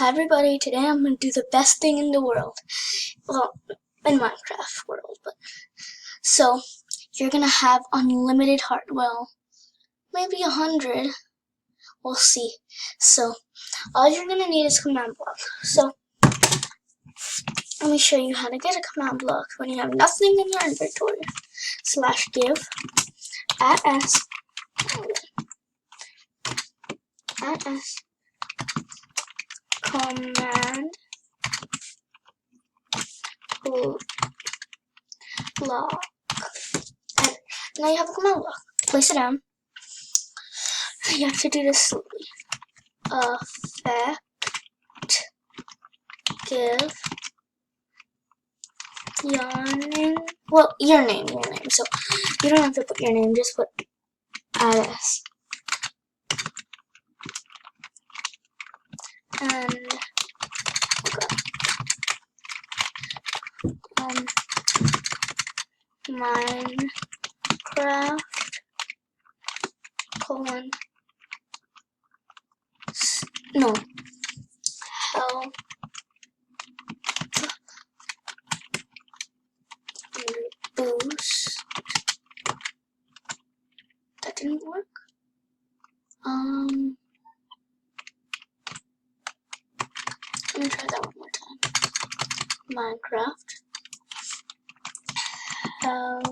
Hi everybody, today I'm going to do the best thing in the world. Well, in Minecraft world, but so you're going to have unlimited heart. Well, maybe 100. We'll see. So all you're going to need is command block. So let me show you how to get a command block when you have nothing in your inventory. /give @s command block. And now you have a command block. Place it down. You have to do this slowly. Effect give your name. So you don't have to put your name, just put @s. And Minecraft help boost. That didn't work. Let me try that one more time. Minecraft help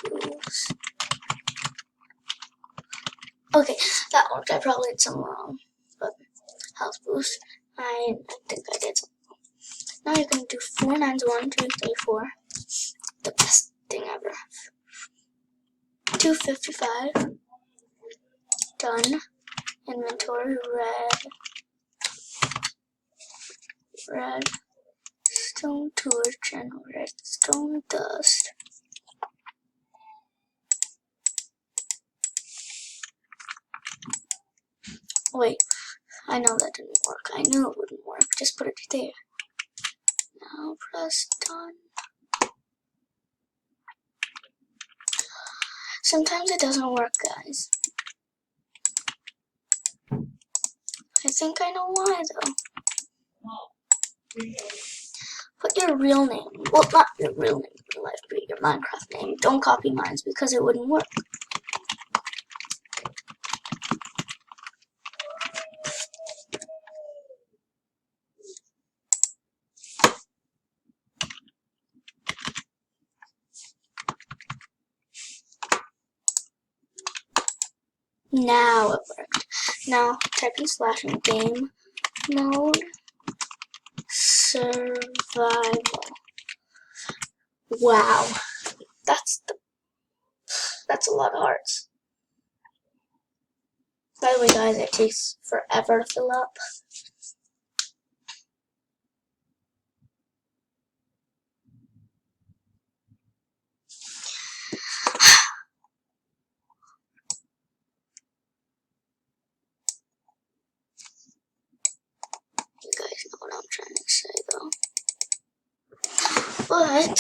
boost. Okay, that worked. I probably did something wrong, but health boost. I think I did something. Now you're going to do 4 9s, 1 2 3 4. The best thing ever. 255. Done. Inventory redstone torch and redstone dust. Wait, I know that didn't work. I knew it wouldn't work. Just put it there. Now press done. Sometimes it doesn't work, guys. I think I know why, though. Put your real name. Well, not your real name in real life, but your Minecraft name. Don't copy mine because it wouldn't work. Now it worked. Now type in / game mode survival. Wow, that's a lot of hearts. By the way, guys, it takes forever to fill up. You guys know what I'm trying to say, though. But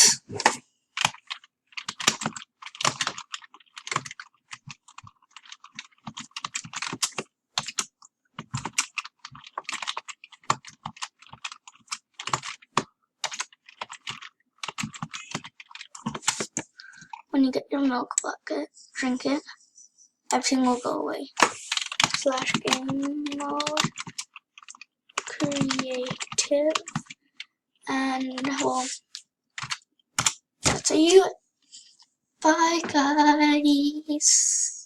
when you get your milk bucket, drink it, everything will go away. /game mode creative, and well, that's a you. Bye, guys.